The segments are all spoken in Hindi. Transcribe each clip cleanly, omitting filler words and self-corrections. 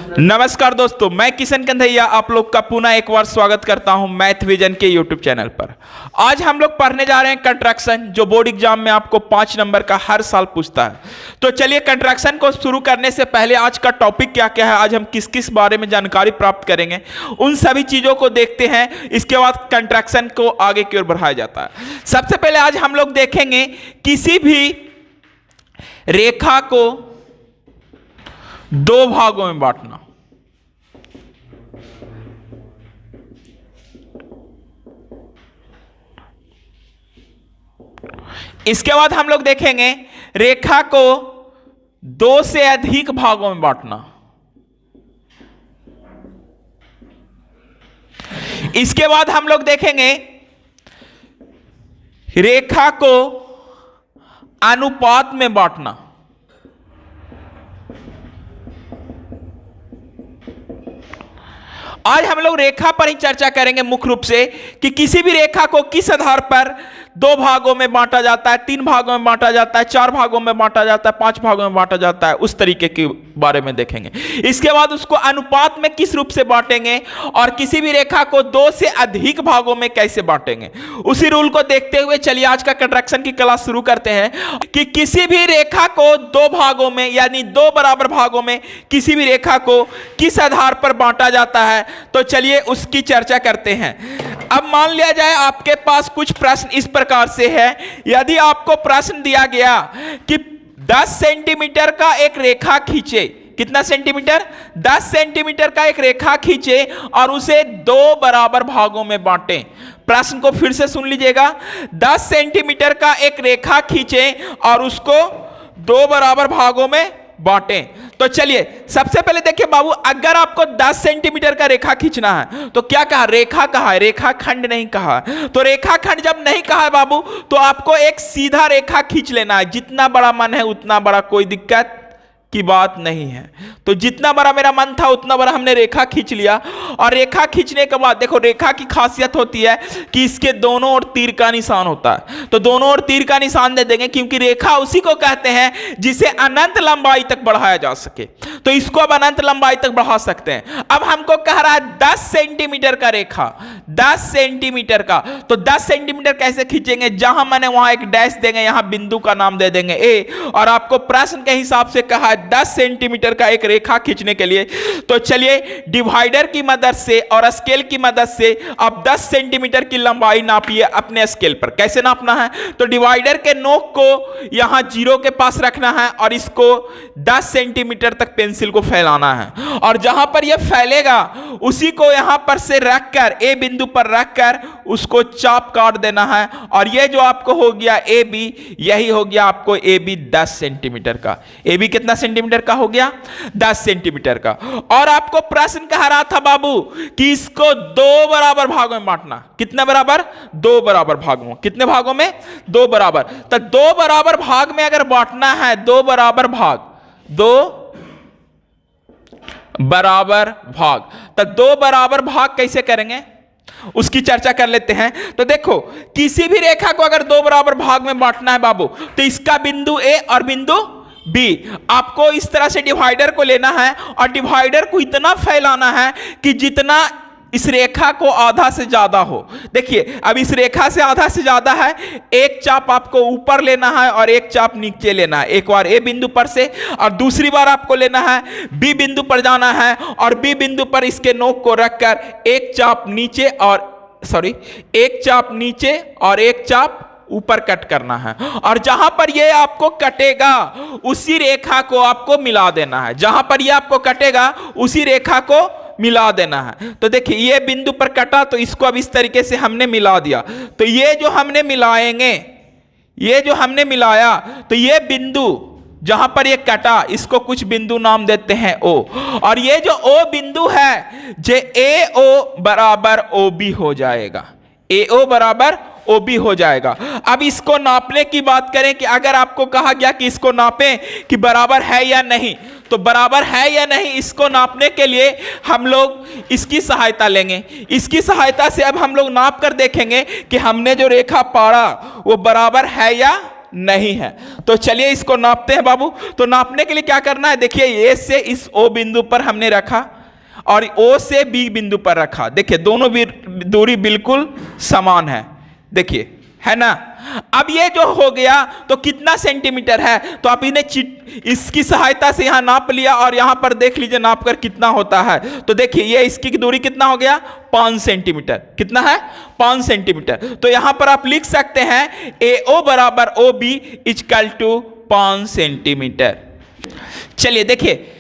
नमस्कार दोस्तों, मैं किशन कंधैया आप लोग का पुनः एक बार स्वागत करता हूं मैथ विजन के यूट्यूब चैनल पर। आज हम लोग पढ़ने जा रहे हैं कंट्रैक्शन, जो बोर्ड एग्जाम में आपको 5 नंबर का हर साल पूछता है। तो चलिए कंट्रैक्शन को शुरू करने से पहले आज का टॉपिक क्या क्या है, आज हम किस किस बारे में जानकारी प्राप्त करेंगे, उन सभी चीज़ों को देखते हैं। इसके बाद कंट्रैक्शन को आगे की ओर बढ़ाया जाता है। सबसे पहले आज हम लोग देखेंगे किसी भी रेखा को 2 भागों में बांटना। इसके बाद हम लोग देखेंगे रेखा को 2 से अधिक भागों में बांटना। इसके बाद हम लोग देखेंगे रेखा को अनुपात में बांटना। आज हम लोग रेखा पर ही चर्चा करेंगे मुख्य रूप से कि किसी भी रेखा को किस आधार पर 2 भागों में बांटा जाता है, 3 भागों में बांटा जाता है, 4 भागों में बांटा जाता है, 5 भागों में बांटा जाता है, उस तरीके के बारे में देखेंगे। इसके बाद उसको अनुपात में किस रूप से बांटेंगे और किसी भी रेखा को 2 से अधिक भागों में कैसे बांटेंगे, उसी रूल को देखते हुए चलिए आज का कंट्रैक्शन की क्लास शुरू करते हैं। कि किसी भी रेखा को 2 भागों में यानी 2 बराबर भागों में किसी भी रेखा को किस आधार पर बांटा जाता है, तो चलिए उसकी चर्चा करते हैं। अब मान लिया जाए आपके पास कुछ प्रश्न इस प्रकार से है। यदि आपको प्रश्न दिया गया कि 10 सेंटीमीटर का एक रेखा खींचे, कितना सेंटीमीटर? 10 सेंटीमीटर का एक रेखा खींचे और उसे 2 बराबर भागों में बांटें। प्रश्न को फिर से सुन लीजिएगा। 10 सेंटीमीटर का एक रेखा खींचे और उसको 2 बराबर भागों में बांटें। तो चलिए सबसे पहले देखिए बाबू, अगर आपको 10 सेंटीमीटर का रेखा खींचना है तो क्या कहा? रेखा कहा है, रेखा खंड नहीं कहा। तो रेखा खंड जब नहीं कहा है बाबू, तो आपको एक सीधा रेखा खींच लेना है। जितना बड़ा मन है उतना बड़ा, कोई दिक्कत की बात नहीं है। तो जितना बड़ा मेरा मन था उतना बड़ा हमने रेखा खींच लिया। और रेखा खींचने के बाद देखो, रेखा की खासियत होती है कि इसके दोनों ओर तीर का निशान होता है। तो दोनों ओर तीर का निशान दे देंगे, क्योंकि रेखा उसी को कहते हैं जिसे अनंत लंबाई तक बढ़ाया जा सके। तो इसको अब अनंत लंबाई तक बढ़ा सकते हैं। अब हमको कह रहा है 10 सेंटीमीटर का रेखा, 10 सेंटीमीटर का। तो 10 सेंटीमीटर कैसे खींचेंगे? जहां मैंने वहां एक डैश देंगे, यहां बिंदु का नाम दे देंगे ए। और आपको प्रश्न के हिसाब से कहा 10 सेंटीमीटर का एक रेखा खींचने के लिए। तो चलिए डिवाइडर की मदद से और स्केल की मदद से आप 10 सेंटीमीटर की लंबाई नापिए अपने स्केल पर। कैसे नापना है? तो डिवाइडर के नोक को यहां 0 के पास रखना है और इसको 10 सेंटीमीटर तक पेंसिल को फैलाना है। और जहां पर यह फैलेगा उसी को यहां पर से रखकर, ए बिंदु पर रखकर उसको चाप काट देना है। और यह जो आपको हो गया ए बी, यही हो गया आपको ए बी 10 सेंटीमीटर का। ए बी कितना सेंटीमीटर का हो गया? 10 सेंटीमीटर का। और आपको प्रश्न कह रहा था बाबू कि इसको 2 बराबर भागों में बांटना। कितने बराबर? 2 बराबर भागों। कितने भागों में? 2 बराबर। तो 2 बराबर भाग में अगर बांटना है, 2 बराबर भाग, 2 बराबर भाग, तो 2 बराबर भाग कैसे करेंगे उसकी चर्चा कर लेते हैं। तो देखो, किसी भी रेखा को अगर 2 बराबर भाग में बांटना है बाबू, तो इसका बिंदु ए और बिंदु बी, आपको इस तरह से डिवाइडर को लेना है और डिवाइडर को इतना फैलाना है कि जितना इस रेखा को आधा से ज्यादा हो। देखिए अब इस रेखा से आधा से ज्यादा है, एक चाप आपको ऊपर लेना है और एक चाप नीचे लेना है। एक बार ए बिंदु पर से और दूसरी बार आपको लेना है बी बिंदु पर जाना है और बी बिंदु पर इसके नोक को रखकर एक चाप नीचे और एक चाप ऊपर कट करना है। और जहां पर ये आपको कटेगा उसी रेखा को आपको मिला देना है। जहां पर ये आपको कटेगा उसी रेखा को मिला देना है। तो देखिए ये बिंदु पर कटा, तो इसको अब इस तरीके से हमने मिला दिया। तो ये जो हमने मिलाएंगे, ये जो हमने मिलाया, तो ये बिंदु जहां पर ये कटा, इसको कुछ बिंदु नाम देते हैं ओ। और ये जो ओ बिंदु है, जे ए ओ बराबर ओ बी हो जाएगा। ए ओ बराबर ओ बी हो जाएगा। अब इसको नापने की बात करें कि अगर आपको कहा गया कि इसको नापें कि बराबर है या नहीं, तो बराबर है या नहीं इसको नापने के लिए हम लोग इसकी सहायता लेंगे। इसकी सहायता से अब हम लोग नाप कर देखेंगे कि हमने जो रेखा पाड़ा वो बराबर है या नहीं है। तो चलिए इसको नापते हैं बाबू। तो नापने के लिए क्या करना है, देखिए ए से इस ओ बिंदु पर हमने रखा और ओ से बी बिंदु पर रखा। देखिए दोनों दूरी बिल्कुल समान है, देखिए है ना। अब ये जो हो गया तो कितना सेंटीमीटर है, तो आप इन्हें इसकी सहायता से यहां नाप लिया और यहां पर देख लीजिए नाप कर कितना होता है। तो देखिए ये इसकी दूरी कितना हो गया, 5 सेंटीमीटर। कितना है, 5 सेंटीमीटर। तो यहां पर आप लिख सकते हैं AO बराबर OB इक्वल टू 5 सेंटीमीटर। चलिए देखिए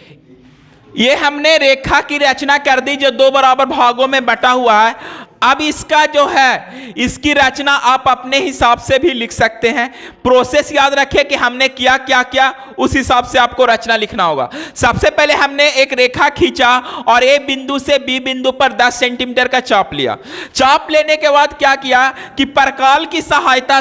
ये हमने रेखा की रचना कर दी जो 2 बराबर भागों में बटा हुआ है। अब इसका जो है इसकी रचना आप अपने हिसाब से भी लिख सकते हैं। प्रोसेस याद रखें कि हमने किया क्या क्या, उस हिसाब से आपको रचना लिखना होगा। सबसे पहले हमने एक रेखा खींचा और ए बिंदु से बी बिंदु पर 10 सेंटीमीटर का चाप लिया। चाप लेने के बाद क्या किया कि परकाल की सहायता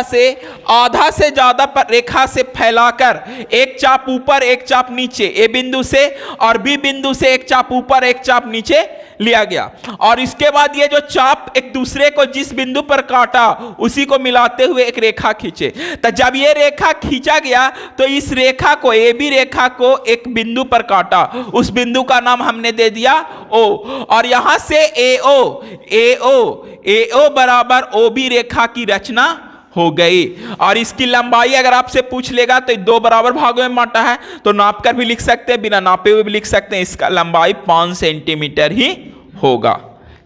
से आधा से ज्यादा रेखा से फैलाकर एक चाप ऊपर एक चाप नीचे ए बिंदु से और बी बिंदु से एक चाप ऊपर एक चाप नीचे लिया गया। और इसके बाद ये जो चाप एक दूसरे को जिस बिंदु पर काटा उसी को मिलाते हुए एक रेखा खींचे। तो जब ये रेखा खींचा गया तो इस रेखा को ए बी रेखा को एक बिंदु पर काटा, उस बिंदु का नाम हमने दे दिया ओ। और यहां से AO बराबर OB रेखा की रचना हो गई। और इसकी लंबाई अगर आपसे पूछ लेगा तो 2 बराबर भागों में बांटा है, तो नापकर भी लिख सकते हैं, बिना नापे हुए भी लिख सकते हैं। इसका लंबाई 5 सेंटीमीटर ही होगा।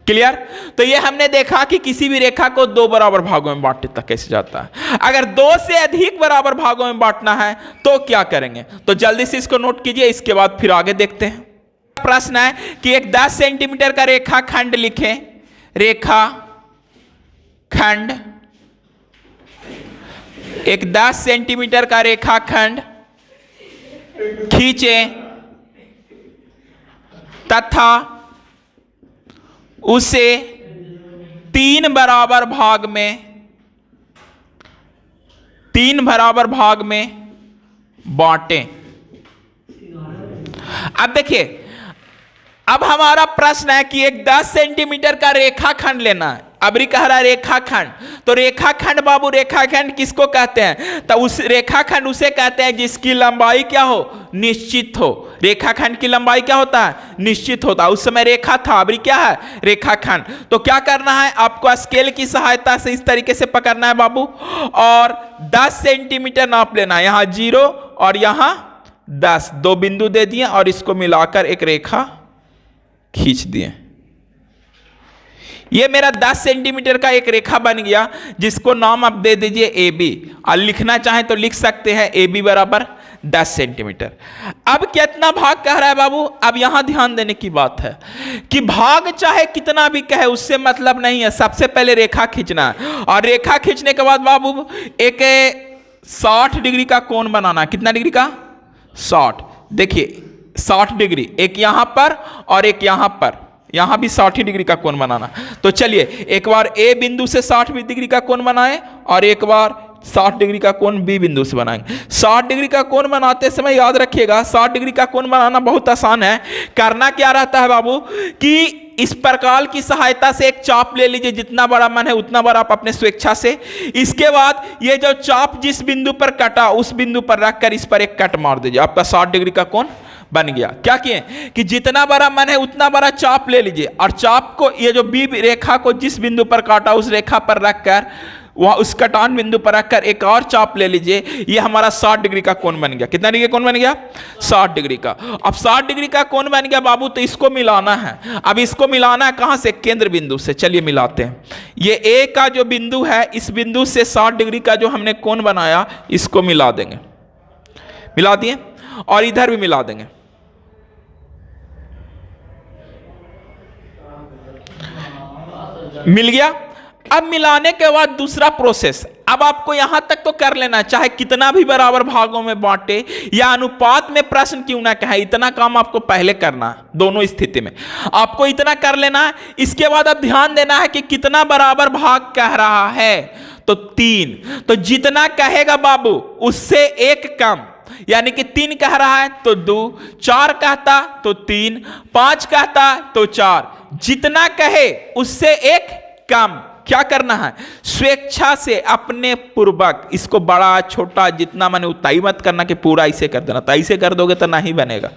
क्लियर। तो ये हमने देखा कि किसी भी रेखा को 2 बराबर भागों में बांटता कैसे जाता है। अगर 2 से अधिक बराबर भागों में बांटना है तो क्या करेंगे, तो जल्दी से इसको नोट कीजिए, इसके बाद फिर आगे देखते हैं। प्रश्न है कि एक 10 सेंटीमीटर का रेखा खंड लिखें। रेखा खंड, एक 10 सेंटीमीटर का रेखाखंड खींचें तथा उसे 3 बराबर भाग में बांटें। अब देखिए, अब हमारा प्रश्न है कि एक 10 सेंटीमीटर का रेखाखंड लेना है। अब कह रहा है रेखाखंड, तो रेखाखंड बाबू, रेखाखंड किसको कहते हैं, तो उस रेखाखंड उसे कहते हैं जिसकी लंबाई क्या हो, निश्चित हो। रेखाखंड की लंबाई क्या होता है, निश्चित होता है। उस समय रेखा था, अब क्या है, रेखाखंड। तो क्या करना है, आपको स्केल की सहायता से इस तरीके से पकड़ना है बाबू और 10 सेंटीमीटर नाप लेना है। यहां 0 और यहां 10, 2 बिंदु दे दिए और इसको मिलाकर एक रेखा खींच दिए। ये मेरा 10 सेंटीमीटर का एक रेखा बन गया जिसको नाम आप दे दीजिए AB। और लिखना चाहें तो लिख सकते हैं AB बराबर 10 सेंटीमीटर। अब कितना भाग कह रहा है बाबू, अब यहां ध्यान देने की बात है कि भाग चाहे कितना भी कहे उससे मतलब नहीं है, सबसे पहले रेखा खींचना है। और रेखा खींचने के बाद बाबू एक 60 डिग्री का कोण बनाना। कितना डिग्री का, 60। देखिए 60 डिग्री, एक यहां पर और एक यहां पर, यहां भी 60 डिग्री का कोण बनाना। तो चलिए एक बार ए बिंदु से 60 डिग्री का कोण बनाएं और एक बार 60 डिग्री का कोण बी बिंदु से बनाएंगे। 60 डिग्री का कोण बनाते समय याद रखिएगा 60 डिग्री का कोण बनाना बहुत आसान है। करना क्या रहता है बाबू कि इस प्रकार की सहायता से एक चाप ले लीजिए, जितना बड़ा मन है उतना बड़ा आप अपने स्वेच्छा से। इसके बाद ये जो चाप जिस बिंदु पर कटा उस बिंदु पर रखकर इस पर एक कट मार दीजिए, आपका 60 डिग्री का कोण बन गया। क्या किए कि जितना बड़ा मन है उतना बड़ा चाप ले लीजिए और चाप को, ये जो बी रेखा को जिस बिंदु पर काटा उस रेखा पर रखकर वहां उस कटान बिंदु पर रखकर एक और चाप ले लीजिए। ये हमारा 60 डिग्री का कोण बन गया। कितना डिग्री का कोण बन गया, 60 डिग्री का। अब 60 डिग्री का कोण बन गया बाबू, तो इसको मिलाना है। अब इसको मिलाना है कहां से, केंद्र बिंदु से। चलिए मिलाते हैं। ये ए का जो बिंदु है, इस बिंदु से 60 डिग्री का जो हमने कोण बनाया इसको मिला देंगे। मिला दिए और इधर भी मिला देंगे। मिल गया। अब मिलाने के बाद दूसरा प्रोसेस, अब आपको यहां तक तो कर लेना, चाहे कितना भी बराबर भागों में बांटे या अनुपात में प्रश्न क्यों ना कहे, इतना काम आपको पहले करना है। दोनों स्थिति में आपको इतना कर लेना है। इसके बाद अब ध्यान देना है कि कितना बराबर भाग कह रहा है, तो 3। तो जितना कहेगा बाबू उससे एक कम, यानी कि 3 कह रहा है तो 2, 4 कहता तो 3, 5 कहता तो 4। जितना कहे उससे एक कम, क्या करना है, स्वेच्छा से अपने पूर्वक इसको बड़ा छोटा जितना मैंने उतना ही मत करना कि पूरा इसे कर देना, तो ऐसे कर दोगे तो नहीं बनेगा।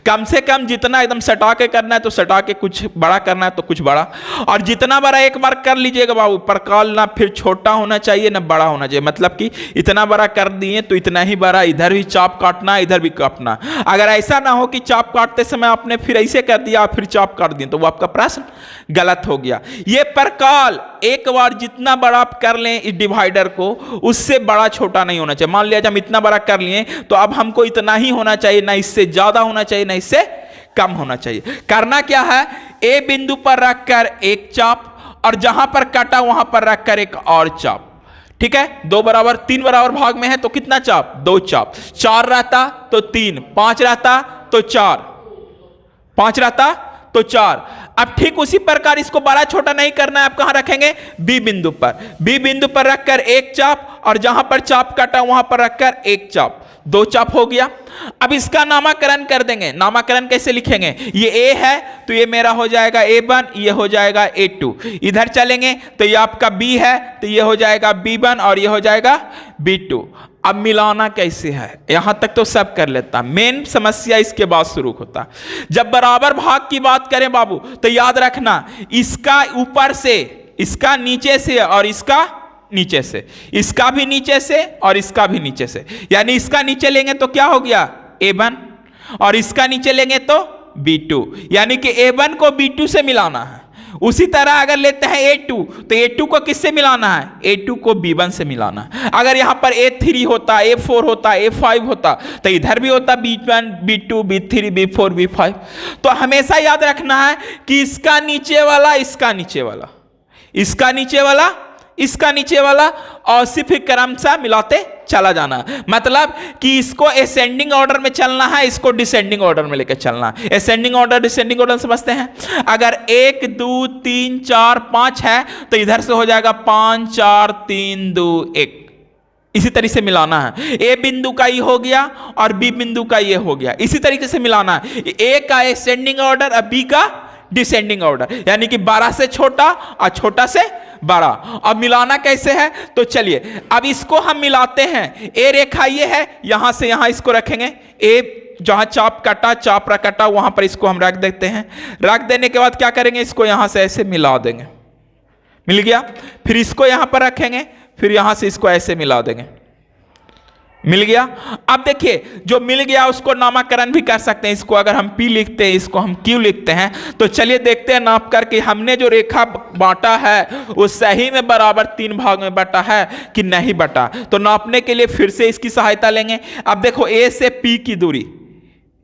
कम से कम जितना एकदम सटा के करना है तो सटा के, कुछ बड़ा करना है तो कुछ बड़ा, और जितना बड़ा एक बार कर लीजिएगा बाबू, परकाल ना फिर छोटा होना चाहिए ना बड़ा होना चाहिए। मतलब कि इतना बड़ा कर दिए तो इतना ही बड़ा, इधर भी चाप काटना इधर भी काटना। अगर ऐसा ना हो कि चाप काटते समय आपने फिर ऐसे कर दिया फिर चाप काट दिए, तो वो आपका प्रश्न गलत हो गया। ये परकाल एक बार जितना बड़ा आप कर लें इस डिवाइडर को, उससे बड़ा छोटा नहीं होना चाहिए। मान लिया हम इतना बड़ा कर लिए तो अब हमको इतना ही होना चाहिए, ना इससे ज्यादा होना चाहिए ना इससे कम होना चाहिए। करना क्या है, ए बिंदु पर रखकर एक चाप और जहां पर काटा वहां पर रखकर एक और चाप। ठीक है, 2 बराबर 3 बराबर भाग में है तो कितना चाप, 2 चाप। 4 रहता तो 3, 5 रहता तो 4, 5 रहता तो 4। अब ठीक उसी प्रकार इसको बड़ा छोटा नहीं करना है, आप कहां रखेंगे, बी बिंदु पर। बी बिंदु पर रखकर एक चाप और जहां पर चाप काटा वहां पर रखकर एक चाप, 2 चाप हो गया। अब इसका नामकरण कर देंगे। नामकरण कैसे लिखेंगे, ये ए है तो ये मेरा हो जाएगा A1, ये हो जाएगा A2। इधर चलेंगे तो ये आपका B है तो ये हो जाएगा B1 और ये हो जाएगा B2। अब मिलाना कैसे है, यहां तक तो सब कर लेता, मेन समस्या इसके बाद शुरू होता। जब बराबर भाग की बात करें बाबू तो याद रखना, इसका ऊपर से, इसका नीचे से और इसका नीचे से, इसका भी नीचे से और इसका भी नीचे से। यानी इसका नीचे लेंगे तो क्या हो गया, A1, और इसका नीचे लेंगे तो B2। यानी कि A1 को B2 से मिलाना है। उसी तरह अगर लेते हैं A2 तो A2 को किससे मिलाना है, A2 को B1 से मिलाना है। अगर यहां पर A3 होता, A4 होता, A5 होता तो इधर भी होता B1, B2, B3, B4, B5। तो हमेशा याद रखना है कि इसका नीचे वाला, इसका नीचे वाला, इसका नीचे वाला, इसका नीचे वाला, और सिर्फ क्रमशः मिलाते चला जाना। मतलब कि इसको असेंडिंग ऑर्डर में चलना है, इसको डिसेंडिंग ऑर्डर में लेकर चलना है। असेंडिंग ऑर्डर डिसेंडिंग ऑर्डर समझते हैं। अगर 1 2 3 4 5 है तो इधर से हो जाएगा 5 4 3 2 1। इसी तरीके से मिलाना है। ए बिंदु का ये हो गया और बी बिंदु का ये हो गया, इसी तरीके से मिलाना है। ए का असेंडिंग ऑर्डर और बी का डिसेंडिंग ऑर्डर, यानी कि बड़ा से छोटा और छोटा से बड़ा। अब मिलाना कैसे है, तो चलिए अब इसको हम मिलाते हैं। ए रेखा ये है, यहां से यहां इसको रखेंगे। ए जहां चाप कटा, चाप कटा वहां पर इसको हम रख देते हैं। रख देने के बाद क्या करेंगे, इसको यहां से ऐसे मिला देंगे। मिल गया। फिर इसको यहां पर रखेंगे, फिर यहां से इसको ऐसे मिला देंगे। मिल गया। अब देखिए जो मिल गया उसको नामकरण भी कर सकते हैं। इसको अगर हम P लिखते हैं, इसको हम Q लिखते हैं, तो चलिए देखते हैं नाप करके हमने जो रेखा बांटा है वो सही में बराबर 3 भाग में बटा है कि नहीं बटा। तो नापने के लिए फिर से इसकी सहायता लेंगे। अब देखो A से P की दूरी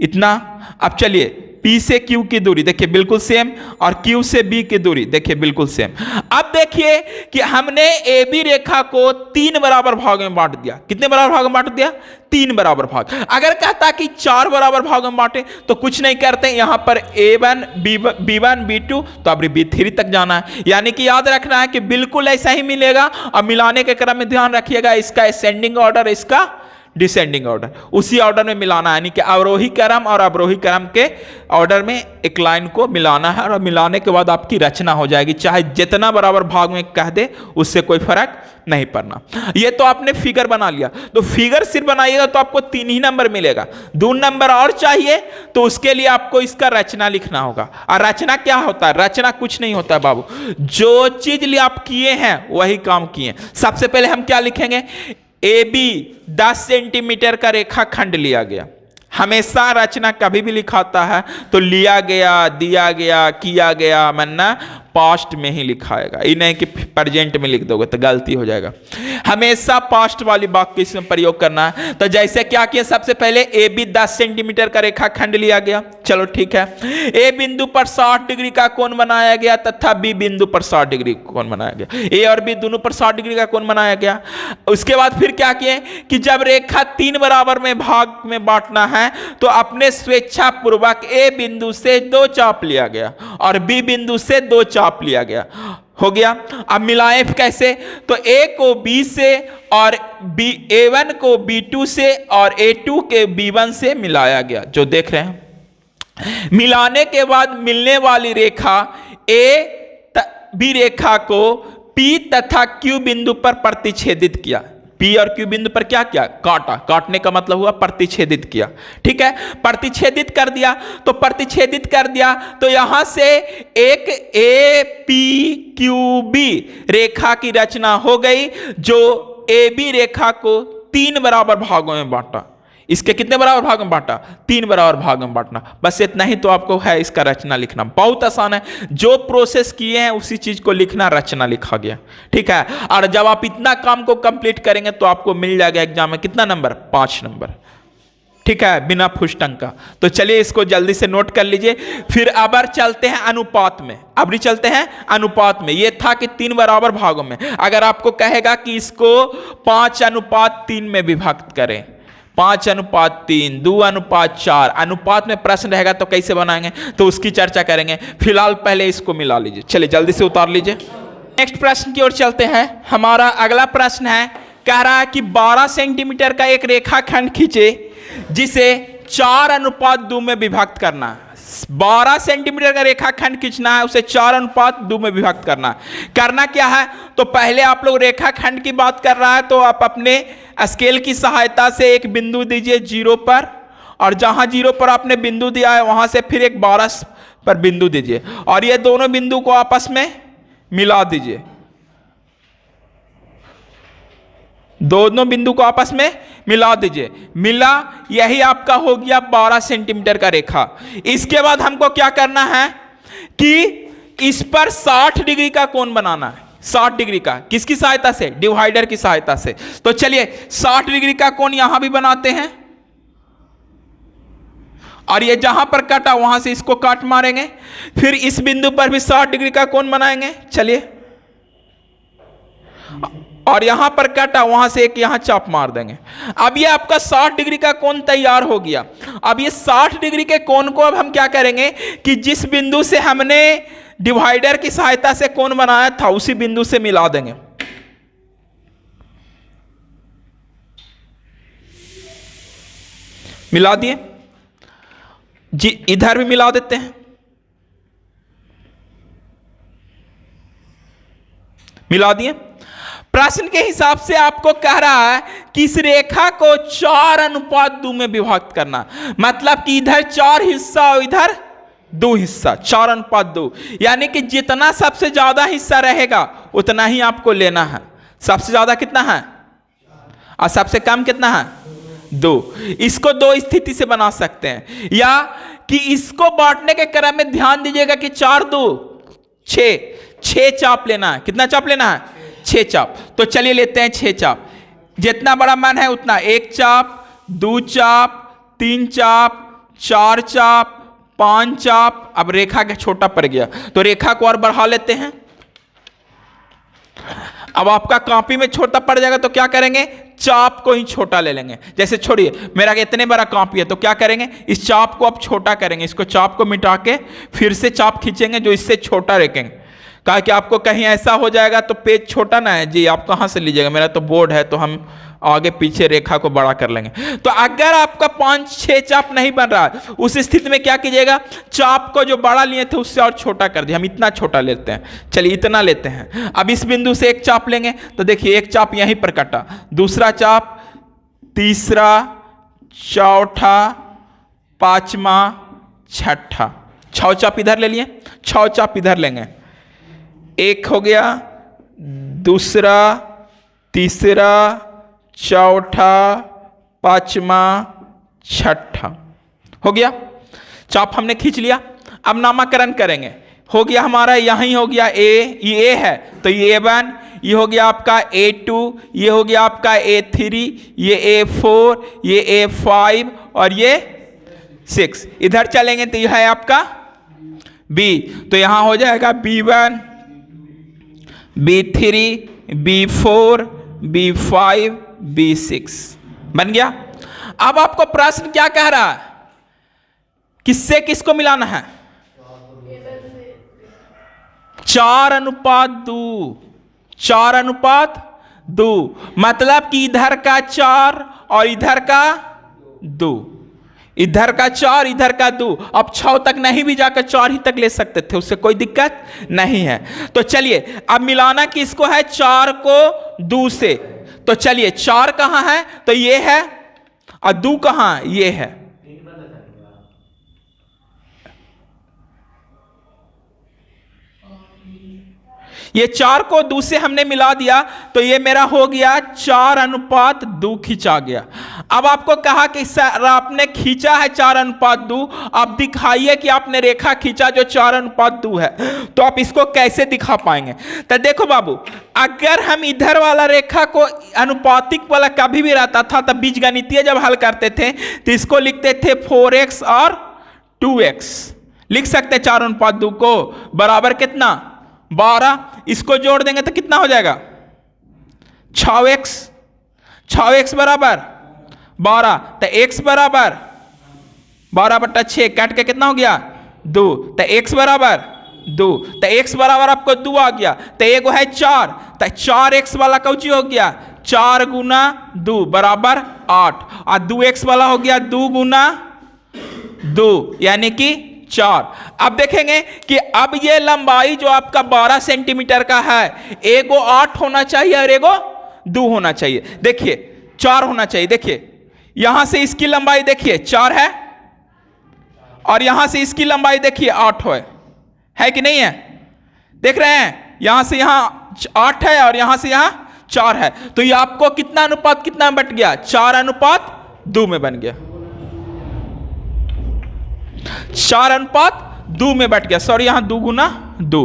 इतना। अब चलिए P से Q की दूरी देखिए बिल्कुल सेम, और Q से B की दूरी देखिए बिल्कुल सेम। अब देखिए कि हमने AB रेखा को 3 बराबर भाग में बांट दिया। कितने बराबर भाग में बांट दिया, 3 बराबर भाग। अगर कहता कि 4 बराबर भाग में बांटे तो कुछ नहीं करते, यहां पर A1 B1 B2 तो अब B3 तक जाना है। यानी कि याद रखना है कि बिल्कुल ऐसा ही मिलेगा। और मिलाने के क्रम में ध्यान रखिएगा, इसका असेंडिंग ऑर्डर, इसका डिसेंडिंग ऑर्डर, उसी ऑर्डर में मिलाना है। यानी कि अवरोही क्रम और अवरोही क्रम के ऑर्डर में एक लाइन को मिलाना है, और मिलाने के बाद आपकी रचना हो जाएगी। चाहे जितना बराबर भाग में कह दे उससे कोई फर्क नहीं पड़ना। ये तो आपने फिगर बना लिया। तो फिगर सिर्फ बनाइएगा तो आपको 3 ही नंबर मिलेगा। 2 नंबर और चाहिए तो उसके लिए आपको इसका रचना लिखना होगा। और रचना क्या होता है, रचना कुछ नहीं होता है बाबू, जो चीज लिए आप किए हैं वही काम किए। सबसे पहले हम क्या लिखेंगे, AB 10 सेंटीमीटर का रेखाखंड लिया गया। हमेशा रचना कभी भी लिखाता है तो लिया गया, दिया गया, किया गया, वरना पास्ट में ही लिखाएगा। ये नहीं कि प्रेजेंट में लिख दोगे तो गलती हो जाएगा। हमेशा पास्ट वाली वाक्य इसमें प्रयोग करना है। तो जैसे क्या किया, सबसे पहले AB 10 सेंटीमीटर का रेखाखंड लिया गया। चलो ठीक है। ए बिंदु पर 60 डिग्री का कोण बनाया गया तथा बी बिंदु पर 60 डिग्री का कोण बनाया गया। ए और बी दोनों पर 60 डिग्री का कोण बनाया गया। उसके बाद फिर क्या किए कि जब रेखा 3 बराबर में भाग में बांटना है तो अपने स्वेच्छा पूर्वक ए बिंदु से 2 चाप लिया गया और बी बिंदु से 2 चाप लिया गया। हो गया। अब मिलाएं कैसे, तो A को B से और A1 को B2 से और A2 के B1 से मिलाया गया, जो देख रहे हैं। मिलाने के बाद मिलने वाली रेखा A B रेखा को P तथा Q बिंदु पर प्रतिच्छेदित किया। P और Q बिंदु पर क्या किया? काटा। काटने का मतलब हुआ प्रतिच्छेदित किया। ठीक है, प्रतिच्छेदित कर दिया। तो प्रतिच्छेदित कर दिया तो यहां से एक APQB रेखा की रचना हो गई, जो AB रेखा को 3 बराबर भागों में बांटा। इसके कितने बराबर भाग में बांटा? 3 बराबर भाग में बांटना। बस इतना ही तो आपको है इसका रचना लिखना। बहुत आसान है, जो प्रोसेस किए हैं उसी चीज को लिखना, रचना लिखा गया। ठीक है, और जब आप इतना काम को कंप्लीट करेंगे तो आपको मिल जाएगा एग्जाम में कितना नंबर? 5 नंबर। ठीक है, बिना फुस्टंग का। तो चलिए इसको जल्दी से नोट कर लीजिए। फिर अब चलते हैं अनुपात में। अब चलते हैं अनुपात में। यह था कि 3 बराबर भागों में। अगर आपको कहेगा कि इसको 5:3 में विभक्त करें, 5:3, 2:4 अनुपात में प्रश्न रहेगा तो कैसे बनाएंगे, तो उसकी चर्चा करेंगे। फिलहाल पहले इसको मिला लीजिए। चलिए जल्दी से उतार लीजिए। नेक्स्ट प्रश्न की ओर चलते हैं। हमारा अगला प्रश्न है, कह रहा है कि 12 सेंटीमीटर का एक रेखाखंड खींचे जिसे 4:2 में विभक्त करना है। 12 सेंटीमीटर का रेखाखंड खींचना है, उसे 4:2 में विभक्त करना है। करना क्या है? तो पहले आप लोग रेखाखंड की बात कर रहा है तो आप अपने स्केल की सहायता से एक बिंदु दीजिए 0 पर, और जहां 0 पर आपने बिंदु दिया है वहां से फिर एक 12 पर बिंदु दीजिए, और ये दोनों बिंदु को आपस में मिला दीजिए। दोनों बिंदु को आपस में मिला दीजिए। मिला, यही आपका हो गया 12 सेंटीमीटर का रेखा। इसके बाद हमको क्या करना है कि इस पर 60 डिग्री का कोण बनाना है। 60 डिग्री का किसकी सहायता से? डिवाइडर की सहायता से। तो चलिए 60 डिग्री का कोण यहां भी बनाते हैं, और ये जहां पर काटा वहां से इसको काट मारेंगे। फिर इस बिंदु पर भी 60 डिग्री का कोण बनाएंगे। चलिए, और यहां पर काटा वहां से एक यहां चाप मार देंगे। अब ये आपका 60 डिग्री का कोण तैयार हो गया। अब ये 60 डिग्री के कोण को अब हम क्या करेंगे कि जिस बिंदु से हमने डिवाइडर की सहायता से कोण बनाया था उसी बिंदु से मिला देंगे। मिला दिए जी, इधर भी मिला देते हैं। मिला दिए। प्रश्न के हिसाब से आपको कह रहा है कि इस रेखा को 4:2 में विभक्त करना, मतलब कि इधर 4 हिस्सा और इधर 2 हिस्सा, 4:2। यानी कि जितना सबसे ज्यादा हिस्सा रहेगा उतना ही आपको लेना है। सबसे ज्यादा कितना है और सबसे कम कितना है? 2। इसको 2 स्थिति से बना सकते हैं, या कि इसको बांटने के क्रम में ध्यान दीजिएगा कि 4×2 6 चाप लेना है। कितना चाप लेना है? 6 चाप। तो चलिए लेते हैं 6 चाप। जितना बड़ा मान है उतना, 1 चाप, 2 चाप, 3 चाप, 4 चाप, 5 चाप। अब रेखा का छोटा पड़ गया तो रेखा को और बढ़ा लेते हैं। अब आपका कॉपी में छोटा पड़ जाएगा तो क्या करेंगे? चाप को ही छोटा ले लेंगे। जैसे छोड़िए, मेरा इतने बड़ा कॉपी है तो क्या करेंगे, इस चाप को अब छोटा करेंगे। इसको चाप को मिटा के फिर से चाप खींचेंगे जो इससे छोटा रखेंगे। कहा कि आपको कहीं ऐसा हो जाएगा तो पेज छोटा ना है जी, आप कहाँ से लीजिएगा? मेरा तो बोर्ड है तो हम आगे पीछे रेखा को बड़ा कर लेंगे। तो अगर आपका 5-6 चाप नहीं बन रहा है उस स्थिति में क्या कीजिएगा, चाप को जो बड़ा लिए थे उससे और छोटा कर दिया। हम इतना छोटा लेते हैं। चलिए इतना लेते हैं। अब इस बिंदु से एक चाप लेंगे तो देखिए एक चाप यहीं पर कटा, दूसरा चाप, तीसरा, चौथा, पांचवा, छठा। 6 चाप इधर ले लिए, 6 चाप इधर लेंगे। एक हो गया, दूसरा, तीसरा, चौथा, पांचवा, छठा। हो गया, चाप हमने खींच लिया। अब नामकरण करेंगे। हो गया हमारा, यहीं हो गया ए, ये A है तो ये A1, ये हो गया आपका A2, ये हो गया आपका A3, ये A4, ये A5 और ये 6। इधर चलेंगे तो यह है आपका B, तो यहां हो जाएगा B1, B3, B4, B5, B6 बन गया। अब आपको प्रश्न क्या कह रहा है, किससे किसको मिलाना है? 4:2। 4:2 मतलब कि इधर का 4 और इधर का 2। इधर का 4 इधर का 2, अब 6 तक नहीं भी जाकर 4 ही तक ले सकते थे, उससे कोई दिक्कत नहीं है। तो चलिए अब मिलाना किसको है, 4 को 2 से। तो चलिए 4 कहाँ है, तो ये है, और 2 कहाँ, ये है। ये 4 को 2 से हमने मिला दिया, तो ये मेरा हो गया 4:2 खींचा गया। अब आपको कहा कि सर आपने खींचा है 4:2, अब दिखाइए कि आपने रेखा खींचा जो 4:2 है, तो आप इसको कैसे दिखा पाएंगे। तो देखो बाबू, अगर हम इधर वाला रेखा को अनुपातिक वाला कभी भी रहता था, तब बीजगणितीय जब हल करते थे तो इसको लिखते थे 4x और 2x, लिख सकते 4:2 को बराबर कितना, 12। इसको जोड़ देंगे तो कितना हो जाएगा, 6x, 6x बराबर 12, तो x बराबर 12/6 काट के कितना हो गया, 2, तो x बराबर 2, तो x बराबर आपको 2 आ गया, तो एक है 4, तो 4x वाला कौची हो गया, 4 गुना 2 बराबर 8, और 2x वाला हो गया 2 गुना 2 यानी कि 4। अब देखेंगे कि अब ये लंबाई जो आपका 12 सेंटीमीटर का है, एगो 8 होना चाहिए और एगो 2 होना चाहिए। देखिए 4 होना चाहिए। देखिए यहां से इसकी लंबाई देखिए 4 है, और यहां से इसकी लंबाई देखिए 8 है कि नहीं है, देख रहे हैं, यहां से यहां 8 है और यहां से यहां 4 है, तो ये आपको कितना अनुपात कितना बट गया, 4:2 में बन गया, 4:2 में बट गया, सॉरी यहां 2 गुना 2।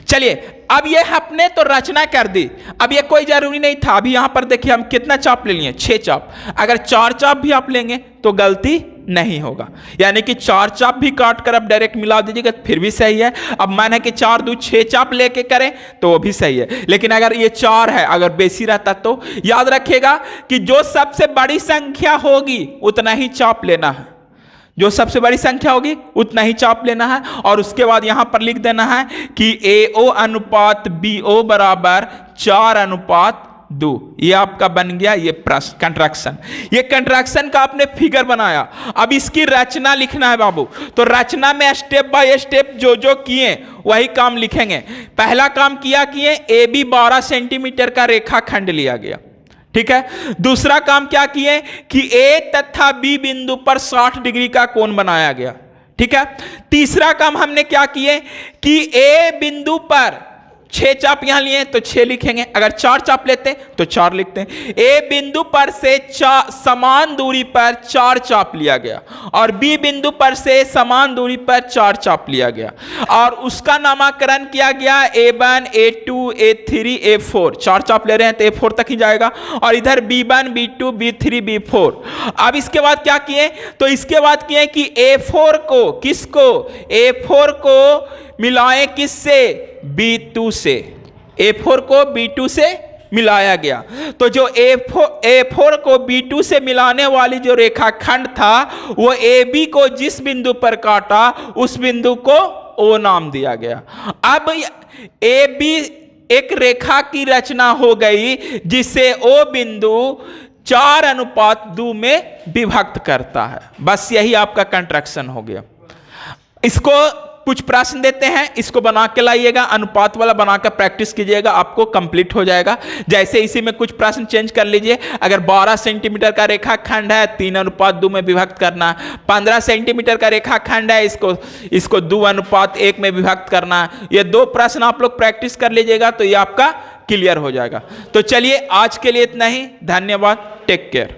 चलिए अब ये हमने तो रचना कर दी, अब ये कोई जरूरी नहीं था। अभी यहां पर देखिए हम कितना चाप ले लिए, 6 चाप, अगर 4 चाप भी आप लेंगे तो गलती नहीं होगा, यानी कि 4 चाप भी काट कर अब डायरेक्ट मिला दीजिएगा फिर भी सही है। अब माने कि 4 2 6 चाप लेके करें तो वो भी सही है, लेकिन अगर ये 4 है, अगर बेसी रहता तो याद रखिएगा कि जो सबसे बड़ी संख्या होगी उतना ही चाप लेना है, जो सबसे बड़ी संख्या होगी उतना ही चाप लेना है। और उसके बाद यहां पर लिख देना है कि AO अनुपात BO बराबर 4:2। ये आपका बन गया ये प्रश्न कंट्रैक्शन। ये कंट्रैक्शन का आपने फिगर बनाया, अब इसकी रचना लिखना है बाबू। तो रचना में स्टेप बाय स्टेप जो जो किए वही काम लिखेंगे। पहला काम किए AB 12 सेंटीमीटर का रेखाखंड लिया गया, ठीक है। दूसरा काम क्या किए कि A तथा B बिंदु पर 60 डिग्री का कोण बनाया गया, ठीक है। तीसरा काम हमने क्या किए कि A बिंदु पर 6 चाप यहां लिए तो 6 लिखेंगे, अगर 4 चाप लेते तो 4 लिखते हैं। A बिंदु पर से समान दूरी पर 4 चाप लिया गया, और B बिंदु पर से समान दूरी पर 4 चाप लिया गया, और उसका नामकरण किया गया A1 A2 A3 A4। 4 चाप ले रहे हैं तो A4 तक ही जाएगा, और इधर B1 B2 B3 B4। अब इसके बाद क्या किए, तो इसके बाद किए कि A4 को A4 को मिलाएं किससे, B2 से। A4 को B2 से मिलाया गया, तो जो A4 को B2 से मिलाने वाली जो रेखाखंड था वो AB को जिस बिंदु पर काटा उस बिंदु को O नाम दिया गया। अब AB एक रेखा की रचना हो गई जिसे O बिंदु 4:2 में विभक्त करता है। बस यही आपका कंट्रैक्शन हो गया। इसको कुछ प्रश्न देते हैं, इसको बना के लाइएगा, अनुपात वाला बनाकर प्रैक्टिस कीजिएगा, आपको कंप्लीट हो जाएगा। जैसे इसी में कुछ प्रश्न चेंज कर लीजिए, अगर 12 सेंटीमीटर का रेखाखंड है 3:2 में विभक्त करना, 15 सेंटीमीटर का रेखाखंड है इसको 2:1 में विभक्त करना। ये 2 प्रश्न आप लोग प्रैक्टिस कर लीजिएगा तो ये आपका क्लियर हो जाएगा। तो चलिए आज के लिए इतना ही, धन्यवाद, टेक केयर।